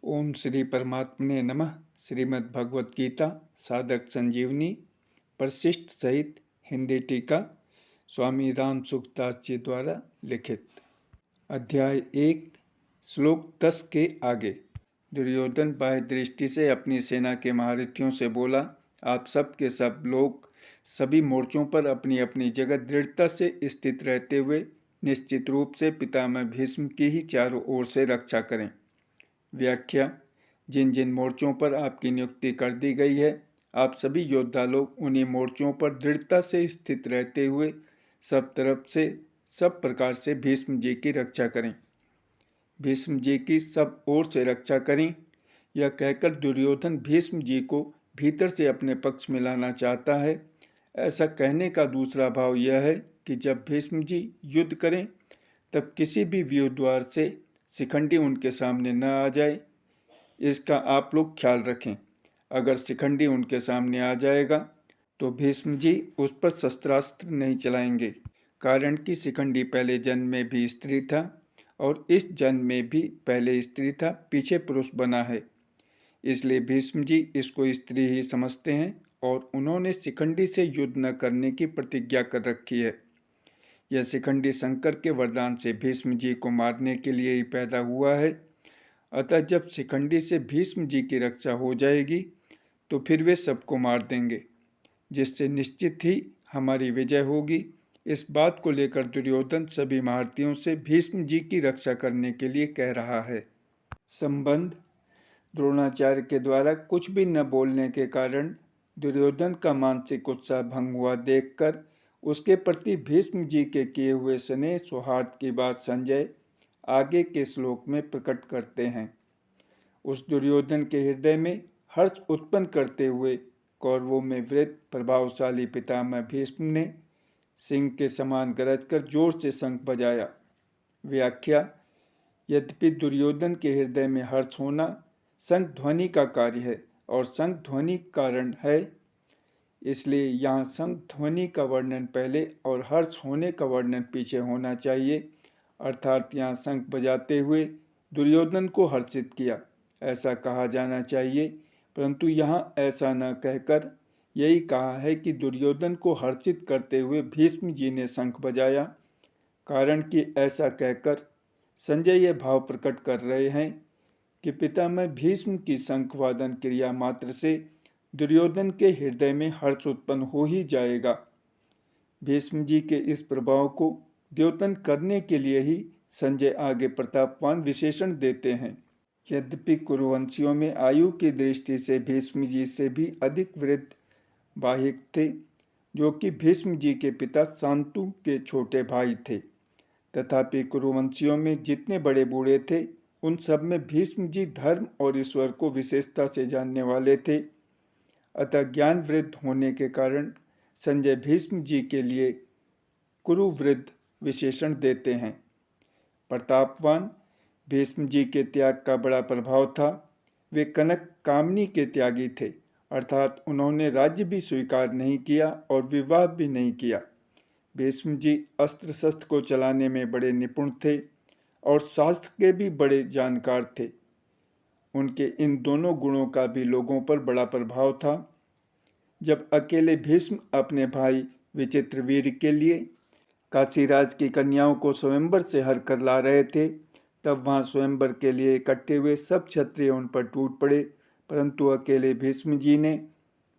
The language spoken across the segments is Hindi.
ओम श्री परमात्मने नमः। श्रीमद् भगवत गीता साधक संजीवनी परिशिष्ट सहित हिंदी टीका स्वामी राम सुखदास जी द्वारा लिखित। अध्याय 1 श्लोक 10 के आगे। दुर्योधन बाह्य दृष्टि से अपनी सेना के महारथियों से बोला, आप सब के सब लोग सभी मोर्चों पर अपनी अपनी जगह दृढ़ता से स्थित रहते हुए निश्चित रूप से पितामह भीष्म की ही चारों ओर से रक्षा करें। व्याख्या। जिन जिन मोर्चों पर आपकी नियुक्ति कर दी गई है, आप सभी योद्धा लोग उन्हीं मोर्चों पर दृढ़ता से स्थित रहते हुए सब तरफ से सब प्रकार से भीष्म जी की रक्षा करें। भीष्म जी की सब ओर से रक्षा करें, यह कहकर दुर्योधन भीष्म जी को भीतर से अपने पक्ष में लाना चाहता है। ऐसा कहने का दूसरा भाव यह है कि जब भीष्म जी युद्ध करें तब किसी भी व्यूह द्वार से शिखंडी उनके सामने न आ जाए, इसका आप लोग ख्याल रखें। अगर शिखंडी उनके सामने आ जाएगा तो भीष्म जी उस पर शस्त्रास्त्र नहीं चलाएंगे, कारण कि शिखंडी पहले जन्म में भी स्त्री था और इस जन्म में भी पहले स्त्री था, पीछे पुरुष बना है। इसलिए भीष्म जी इसको स्त्री ही समझते हैं और उन्होंने शिखंडी से युद्ध न करने की प्रतिज्ञा कर रखी है। यह शिखंडी शंकर के वरदान से भीष्म जी को मारने के लिए ही पैदा हुआ है। अतः जब शिखंडी से भीष्म जी की रक्षा हो जाएगी तो फिर वे सबको मार देंगे, जिससे निश्चित ही हमारी विजय होगी। इस बात को लेकर दुर्योधन सभी महारथियों से भीष्म जी की रक्षा करने के लिए कह रहा है। संबंध। द्रोणाचार्य के द्वारा कुछ भी न बोलने के कारण दुर्योधन का मानसिक उत्साह भंग हुआ देखकर उसके प्रति भीष्म जी के किए हुए स्नेह सौहार्द की बात संजय आगे के श्लोक में प्रकट करते हैं। उस दुर्योधन के हृदय में हर्ष उत्पन्न करते हुए कौरवों में वृद्ध प्रभावशाली पितामह भीष्म ने सिंह के समान गरजकर जोर से शंख बजाया। व्याख्या। यद्यपि दुर्योधन के हृदय में हर्ष होना शंख ध्वनि का कार्य है और शंख ध्वनि कारण है, इसलिए यहाँ शंख ध्वनि का वर्णन पहले और हर्ष होने का वर्णन पीछे होना चाहिए। अर्थात यहाँ शंख बजाते हुए दुर्योधन को हर्षित किया, ऐसा कहा जाना चाहिए, परंतु यहाँ ऐसा न कहकर यही कहा है कि दुर्योधन को हर्षित करते हुए भीष्म जी ने शंख बजाया, कारण कि ऐसा कहकर संजय यह भाव प्रकट कर रहे हैं कि पितामह भीष्म की शंख वादन क्रिया मात्र से दुर्योधन के हृदय में हर्ष उत्पन्न हो ही जाएगा। भीष्म जी के इस प्रभाव को द्योतन करने के लिए ही संजय आगे प्रतापवान विशेषण देते हैं। यद्यपि कुरुवंशियों में आयु की दृष्टि से भीष्म जी से भी अधिक वृद्ध वाहिक थे, जो कि भीष्म जी के पिता शांतु के छोटे भाई थे। तथापि कुरुवंशियों में जितने बड़े बूढ़े थे उन सब में भीष्म जी धर्म और ईश्वर को विशेषता से जानने वाले थे। अतः ज्ञान वृद्ध होने के कारण संजय भीष्म जी के लिए कुरुवृद्ध विशेषण देते हैं। प्रतापवान भीष्म जी के त्याग का बड़ा प्रभाव था। वे कनक कामनी के त्यागी थे, अर्थात उन्होंने राज्य भी स्वीकार नहीं किया और विवाह भी नहीं किया। भीष्म जी अस्त्र शस्त्र को चलाने में बड़े निपुण थे और शास्त्र के भी बड़े जानकार थे। उनके इन दोनों गुणों का भी लोगों पर बड़ा प्रभाव था। जब अकेले भीष्म अपने भाई विचित्रवीर्य के लिए काशीराज की कन्याओं को स्वयंवर से हर कर ला रहे थे, तब वहां स्वयंवर के लिए इकट्ठे हुए सब क्षत्रिय उन पर टूट पड़े, परंतु अकेले भीष्म जी ने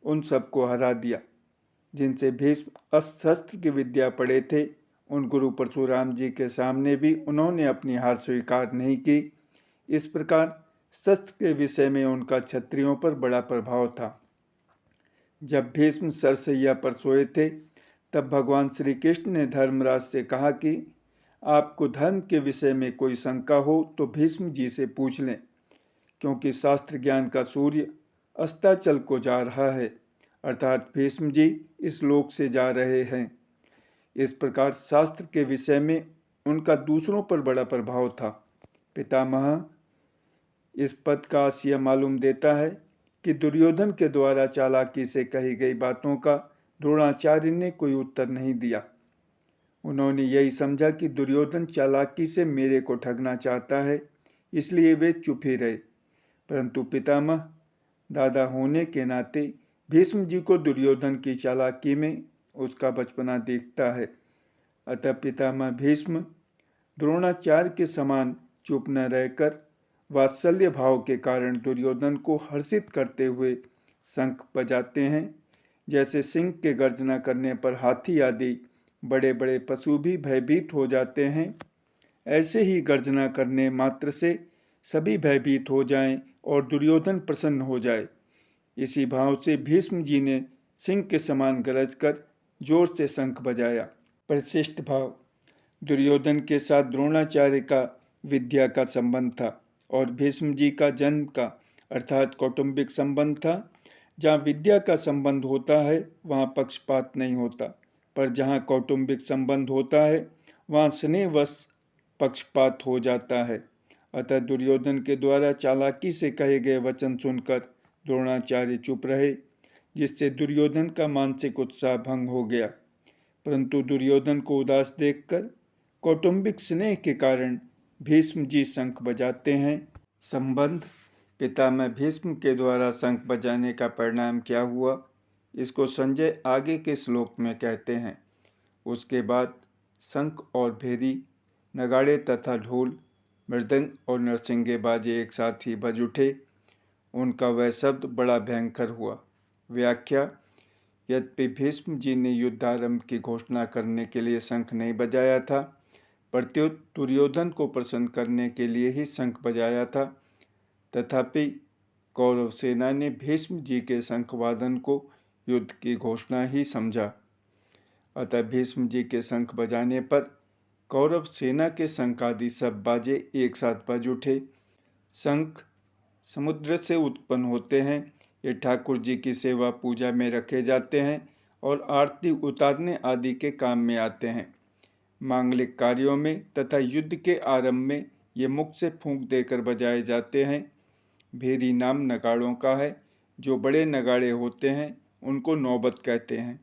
उन सबको हरा दिया। जिनसे भीष्म अस्त्र शस्त्र की विद्या पढ़े थे, उन गुरु परशुराम जी के सामने भी उन्होंने अपनी हार स्वीकार नहीं की। इस प्रकार शस्त्र के विषय में उनका क्षत्रियों पर बड़ा प्रभाव था। जब भीष्म सरसैया पर सोए थे तब भगवान श्री कृष्ण ने धर्मराज से कहा कि आपको धर्म के विषय में कोई शंका हो तो भीष्म जी से पूछ लें, क्योंकि शास्त्र ज्ञान का सूर्य अस्ताचल को जा रहा है, अर्थात भीष्म जी इस लोक से जा रहे हैं। इस प्रकार शास्त्र के विषय में उनका दूसरों पर बड़ा प्रभाव था। पितामह इस पद का आशय मालूम देता है कि दुर्योधन के द्वारा चालाकी से कही गई बातों का द्रोणाचार्य ने कोई उत्तर नहीं दिया। उन्होंने यही समझा कि दुर्योधन चालाकी से मेरे को ठगना चाहता है, इसलिए वे चुप ही रहे। परंतु पितामह दादा होने के नाते भीष्म जी को दुर्योधन की चालाकी में उसका बचपना दिखता है। अतः पितामह भीष्म द्रोणाचार्य के समान चुप न रहकर वात्सल्य भाव के कारण दुर्योधन को हर्षित करते हुए शंख बजाते हैं। जैसे सिंह के गर्जना करने पर हाथी आदि बड़े बड़े पशु भी भयभीत हो जाते हैं, ऐसे ही गर्जना करने मात्र से सभी भयभीत हो जाएं और दुर्योधन प्रसन्न हो जाए। इसी भाव से भीष्म जी ने सिंह के समान गरज कर जोर से शंख बजाया। परिशिष्ट भाव। दुर्योधन के साथ द्रोणाचार्य का विद्या का संबंध था और भीष्म जी का जन्म का अर्थात कौटुंबिक संबंध था। जहाँ विद्या का संबंध होता है वहाँ पक्षपात नहीं होता, पर जहाँ कौटुंबिक संबंध होता है वहाँ स्नेहवश पक्षपात हो जाता है। अतः दुर्योधन के द्वारा चालाकी से कहे गए वचन सुनकर द्रोणाचार्य चुप रहे, जिससे दुर्योधन का मानसिक उत्साह भंग हो गया। परंतु दुर्योधन को उदास देखकर कौटुंबिक स्नेह के कारण भीष्म जी शंख बजाते हैं। संबंध। पितामह भीष्म के द्वारा शंख बजाने का परिणाम क्या हुआ, इसको संजय आगे के श्लोक में कहते हैं। उसके बाद शंख और भेरी, नगाड़े तथा ढोल, मृदंग और नरसिंगे बाजे एक साथ ही बज उठे। उनका वह शब्द बड़ा भयंकर हुआ। व्याख्या। यद्यपि भीष्म जी ने युद्धारंभ की घोषणा करने के लिए शंख नहीं बजाया था, प्रत्युत दुर्योधन को प्रसन्न करने के लिए ही शंख बजाया था। तथापि कौरव सेना ने भीष्म जी के शंखवादन को युद्ध की घोषणा ही समझा। अतः भीष्म जी के शंख बजाने पर कौरव सेना के शंख आदि सब बाजे एक साथ बज उठे। शंख समुद्र से उत्पन्न होते हैं। ये ठाकुर जी की सेवा पूजा में रखे जाते हैं और आरती उतारने आदि के काम में आते हैं। मांगलिक कार्यों में तथा युद्ध के आरंभ में ये मुख से फूंक देकर बजाए जाते हैं। भेरी नाम नगाड़ों का है। जो बड़े नगाड़े होते हैं उनको नौबत कहते हैं।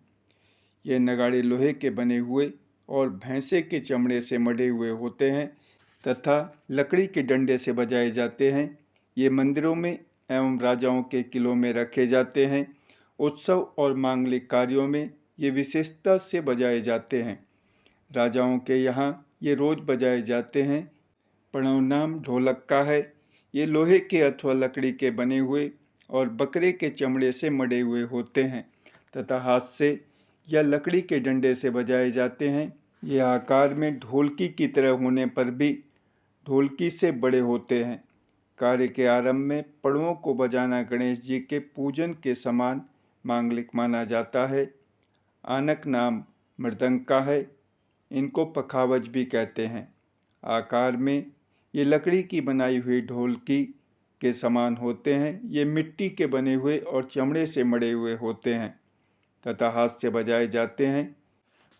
ये नगाड़े लोहे के बने हुए और भैंसे के चमड़े से मढ़े हुए होते हैं तथा लकड़ी के डंडे से बजाए जाते हैं। ये मंदिरों में एवं राजाओं के किलों में रखे जाते हैं। उत्सव और मांगलिक कार्यों में ये विशेषता से बजाए जाते हैं। राजाओं के यहाँ ये रोज बजाए जाते हैं। प्रणव नाम ढोलक का है। ये लोहे के अथवा लकड़ी के बने हुए और बकरे के चमड़े से मढ़े हुए होते हैं तथा हाथ से या लकड़ी के डंडे से बजाए जाते हैं। ये आकार में ढोलकी की तरह होने पर भी ढोलकी से बड़े होते हैं। कार्य के आरंभ में पड़वों को बजाना गणेश जी के पूजन के समान मांगलिक माना जाता है। आनक नाम मृदंग का है। इनको पखावज भी कहते हैं। आकार में ये लकड़ी की बनाई हुई ढोलकी के समान होते हैं। ये मिट्टी के बने हुए और चमड़े से मढ़े हुए होते हैं तथा हाथ से बजाए जाते हैं।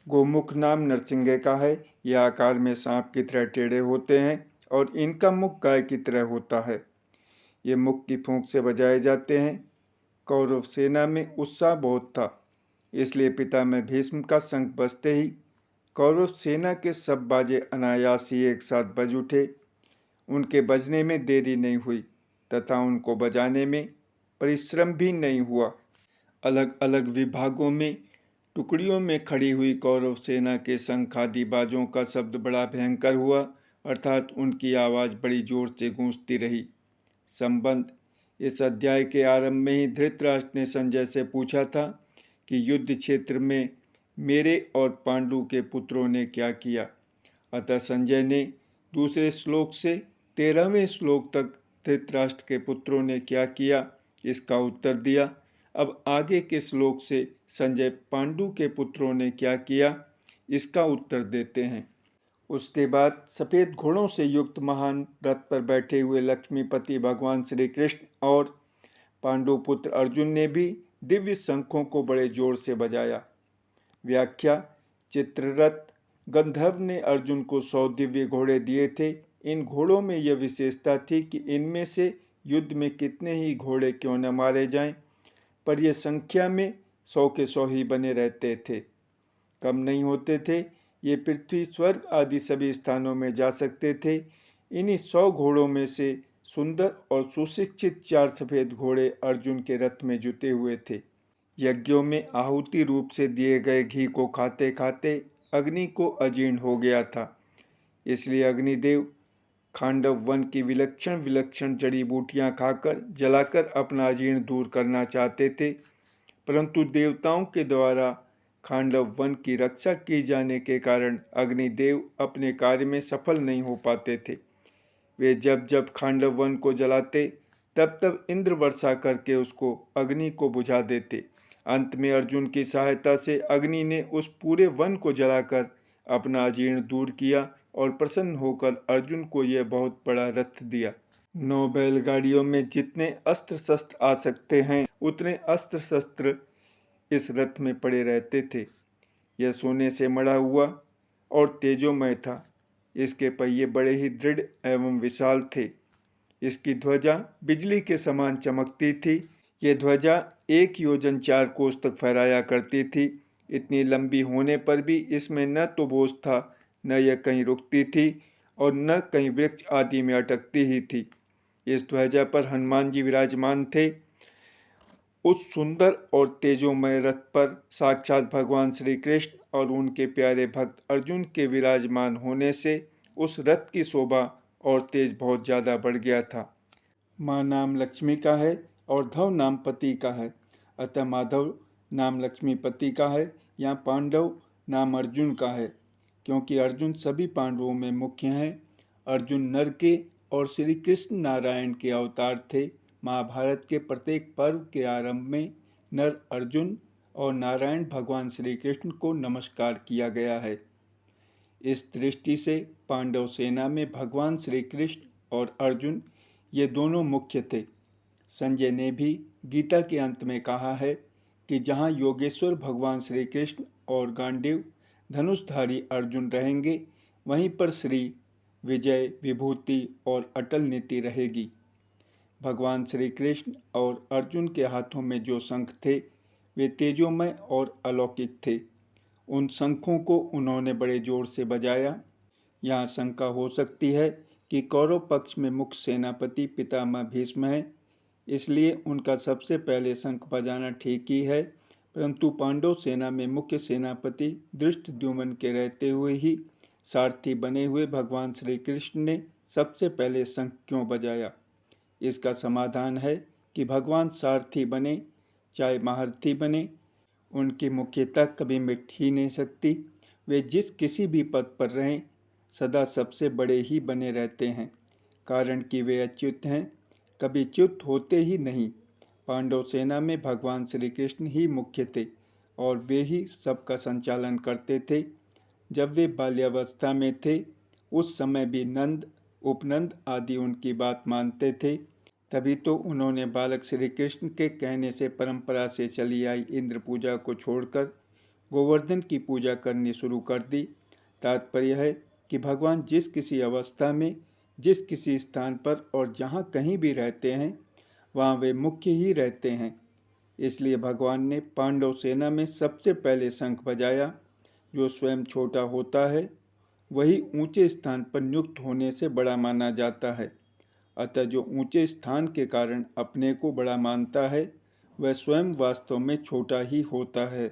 गोमुख नाम नरसिंगे का है। यह आकार में सांप की तरह टेढ़े होते हैं और इनका मुख गाय की तरह होता है। ये मुख की फूंक से बजाए जाते हैं। कौरव सेना में उत्साह बहुत था, इसलिए पितामह भीष्म का शंख बजते ही कौरव सेना के सब बाजे अनायास ही एक साथ बज उठे। उनके बजने में देरी नहीं हुई तथा उनको बजाने में परिश्रम भी नहीं हुआ। अलग अलग विभागों में टुकड़ियों में खड़ी हुई कौरव सेना के शंख आदि बाजों का शब्द बड़ा भयंकर हुआ, अर्थात उनकी आवाज़ बड़ी जोर से गूंजती रही। संबंध। इस अध्याय के आरंभ में ही धृतराष्ट्र ने संजय से पूछा था कि युद्ध क्षेत्र में मेरे और पांडु के पुत्रों ने क्या किया। अतः संजय ने दूसरे श्लोक से 13वें श्लोक तक धृतराष्ट्र के पुत्रों ने क्या किया इसका उत्तर दिया। अब आगे के श्लोक से संजय पांडु के पुत्रों ने क्या किया इसका उत्तर देते हैं। उसके बाद सफ़ेद घोड़ों से युक्त महान रथ पर बैठे हुए लक्ष्मीपति भगवान श्री कृष्ण और पांडुपुत्र अर्जुन ने भी दिव्य शंखों को बड़े जोर से बजाया। व्याख्या। चित्ररथ गंधर्व ने अर्जुन को 100 दिव्य घोड़े दिए थे। इन घोड़ों में यह विशेषता थी कि इनमें से युद्ध में कितने ही घोड़े क्यों न मारे जाएं, पर यह संख्या में 100 के 100 ही बने रहते थे, कम नहीं होते थे। ये पृथ्वी स्वर्ग आदि सभी स्थानों में जा सकते थे। इन्हीं 100 घोड़ों में से सुंदर और सुशिक्षित 4 सफेद घोड़े अर्जुन के रथ में जुटे हुए थे। यज्ञों में आहुति रूप से दिए गए घी को खाते खाते अग्नि को अजीर्ण हो गया था। इसलिए अग्निदेव खांडव वन की विलक्षण विलक्षण जड़ी बूटियां खाकर जलाकर अपना अजीर्ण दूर करना चाहते थे, परंतु देवताओं के द्वारा खांडव वन की रक्षा की जाने के कारण अग्निदेव अपने कार्य में सफल नहीं हो पाते थे। वे जब जब खांडव वन को जलाते तब तब इंद्र वर्षा करके उसको अग्नि को बुझा देते। अंत में अर्जुन की सहायता से अग्नि ने उस पूरे वन को जलाकर अपना अजीर्ण दूर किया और प्रसन्न होकर अर्जुन को यह बहुत बड़ा रथ दिया। 9 बैलगाड़ियों में जितने अस्त्र शस्त्र आ सकते हैं उतने अस्त्र शस्त्र इस रथ में पड़े रहते थे। यह सोने से मढ़ा हुआ और तेजोमय था। इसके पहिए बड़े ही दृढ़ एवं विशाल थे। इसकी ध्वजा बिजली के समान चमकती थी। यह ध्वजा 1 योजन 4 कोस तक फहराया करती थी। इतनी लंबी होने पर भी इसमें न तो बोझ था, न यह कहीं रुकती थी और न कहीं वृक्ष आदि में अटकती ही थी। इस ध्वजा पर हनुमान जी विराजमान थे। उस सुंदर और तेजोमय रथ पर साक्षात भगवान श्री कृष्ण और उनके प्यारे भक्त अर्जुन के विराजमान होने से उस रथ की शोभा और तेज बहुत ज़्यादा बढ़ गया था। माँ नाम लक्ष्मी का है और धव नाम पति का है, अतः माधव नाम लक्ष्मी पति का है। यहाँ पांडव नाम अर्जुन का है, क्योंकि अर्जुन सभी पांडवों में मुख्य हैं। अर्जुन नर के और श्री कृष्ण नारायण के अवतार थे। महाभारत के प्रत्येक पर्व के आरंभ में नर अर्जुन और नारायण भगवान श्री कृष्ण को नमस्कार किया गया है। इस दृष्टि से पांडव सेना में भगवान श्री कृष्ण और अर्जुन ये दोनों मुख्य थे। संजय ने भी गीता के अंत में कहा है कि जहाँ योगेश्वर भगवान श्री कृष्ण और गांडीव धनुषधारी अर्जुन रहेंगे, वहीं पर श्री विजय, विभूति और अटल नीति रहेगी। भगवान श्री कृष्ण और अर्जुन के हाथों में जो शंख थे वे तेजोमय और अलौकिक थे। उन शंखों को उन्होंने बड़े जोर से बजाया। यहाँ शंका हो सकती है कि कौरव पक्ष में मुख्य सेनापति पितामह भीष्म है, इसलिए उनका सबसे पहले शंख बजाना ठीक ही है, परंतु पांडव सेना में मुख्य सेनापति धृष्टद्युम्न के रहते हुए ही सारथी बने हुए भगवान श्री कृष्ण ने सबसे पहले शंख क्यों बजाया? इसका समाधान है कि भगवान सारथी बने चाहे महारथी बने, उनकी मुख्यता कभी मिट ही नहीं सकती। वे जिस किसी भी पद पर रहें सदा सबसे बड़े ही बने रहते हैं, कारण कि वे अच्युत हैं, कभी च्युत होते ही नहीं। पांडव सेना में भगवान श्री कृष्ण ही मुख्य थे और वे ही सबका संचालन करते थे। जब वे बाल्यावस्था में थे उस समय भी नंद, उपनंद आदि उनकी बात मानते थे। तभी तो उन्होंने बालक श्री कृष्ण के कहने से परंपरा से चली आई इंद्र पूजा को छोड़कर गोवर्धन की पूजा करनी शुरू कर दी। तात्पर्य है कि भगवान जिस किसी अवस्था में, जिस किसी स्थान पर और जहाँ कहीं भी रहते हैं वहाँ वे मुख्य ही रहते हैं। इसलिए भगवान ने पांडव सेना में सबसे पहले शंख बजाया। जो स्वयं छोटा होता है वही ऊंचे स्थान पर नियुक्त होने से बड़ा माना जाता है। अतः जो ऊंचे स्थान के कारण अपने को बड़ा मानता है वह स्वयं वास्तव में छोटा ही होता है,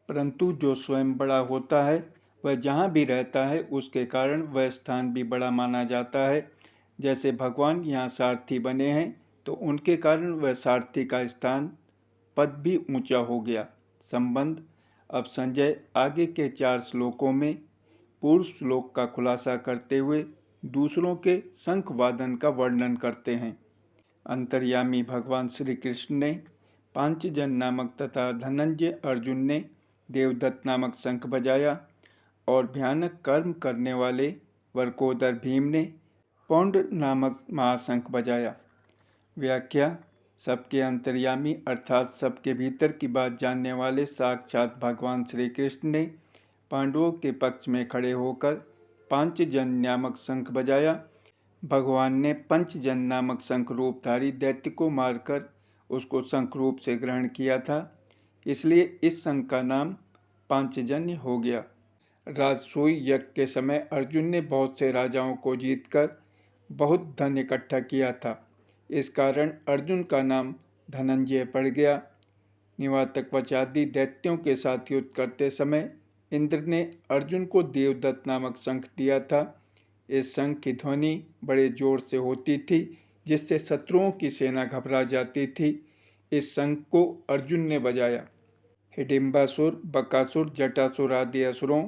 परंतु जो स्वयं बड़ा होता है वह जहाँ भी रहता है उसके कारण वह स्थान भी बड़ा माना जाता है। जैसे भगवान यहाँ सारथी बने हैं तो उनके कारण वह सारथी का स्थान, पद भी ऊंचा हो गया। संबंध अब संजय आगे के 4 श्लोकों में पूर्व श्लोक का खुलासा करते हुए दूसरों के शंख वादन का वर्णन करते हैं। अंतर्यामी भगवान श्री कृष्ण ने पांचजन नामक तथा धनंजय अर्जुन ने देवदत्त नामक शंख बजाया और भयानक कर्म करने वाले वरकोदर भीम ने पौंड नामक महाशंख बजाया। व्याख्या सबके अंतर्यामी अर्थात सबके भीतर की बात जानने वाले साक्षात भगवान श्री कृष्ण ने पांडवों के पक्ष में खड़े होकर पांचजन नामक शंख बजाया। भगवान ने पंचजन नामक शंख रूपधारी दैत्य को मारकर उसको शंख रूप से ग्रहण किया था, इसलिए इस शंख का नाम पांचजन्य हो गया। राजसूय यज्ञ के समय अर्जुन ने बहुत से राजाओं को जीतकर बहुत धन इकट्ठा किया था। इस कारण अर्जुन का नाम धनंजय पड़ गया। निवातकवचादि दैत्यों के साथ युद्ध करते समय इंद्र ने अर्जुन को देवदत्त नामक शंख दिया था। इस शंख की ध्वनि बड़े जोर से होती थी, जिससे शत्रुओं की सेना घबरा जाती थी। इस शंख को अर्जुन ने बजाया। हिडिंबासुर, बकासुर, जटासुर आदि असुरों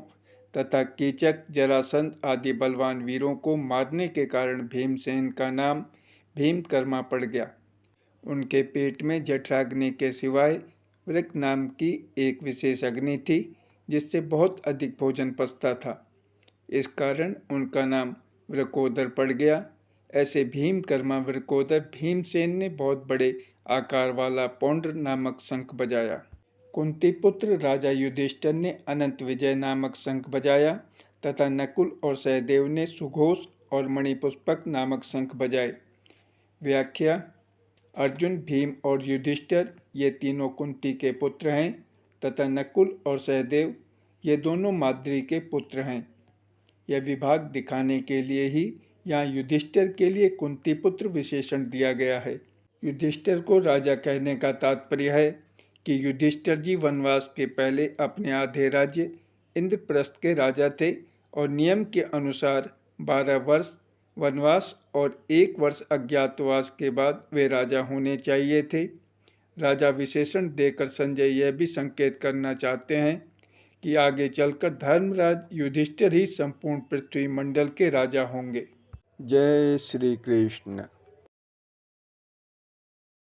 तथा कीचक, जरासंध आदि बलवान वीरों को मारने के कारण भीमसेन का नाम भीमकर्मा पड़ गया। उनके पेट में जठराग्नि के सिवाय वृक नाम की एक विशेष अग्नि थी, जिससे बहुत अधिक भोजन पचता था। इस कारण उनका नाम वृकोदर पड़ गया। ऐसे भीमकर्मा वृकोदर भीमसेन ने बहुत बड़े आकार वाला पौंड्र नामक शंख बजाया। कुंती पुत्र राजा युधिष्ठिर ने अनंत विजय नामक शंख बजाया तथा नकुल और सहदेव ने सुघोष और मणिपुष्पक नामक शंख बजाए। व्याख्या: अर्जुन, भीम और युधिष्ठिर ये तीनों कुंती के पुत्र हैं तथा नकुल और सहदेव ये दोनों माद्री के पुत्र हैं। यह विभाग दिखाने के लिए ही यहाँ युधिष्ठिर के लिए कुंती पुत्र विशेषण दिया गया है। युधिष्ठिर को राजा कहने का तात्पर्य है कि युधिष्ठिर जी वनवास के पहले अपने आधे राज्य इंद्रप्रस्थ के राजा थे और नियम के अनुसार 12 वर्ष वनवास और 1 वर्ष अज्ञातवास के बाद वे राजा होने चाहिए थे। राजा विशेषण देकर संजय यह भी संकेत करना चाहते हैं कि आगे चलकर धर्मराज युधिष्ठिर ही संपूर्ण पृथ्वी मंडल के राजा होंगे। जय श्री कृष्ण।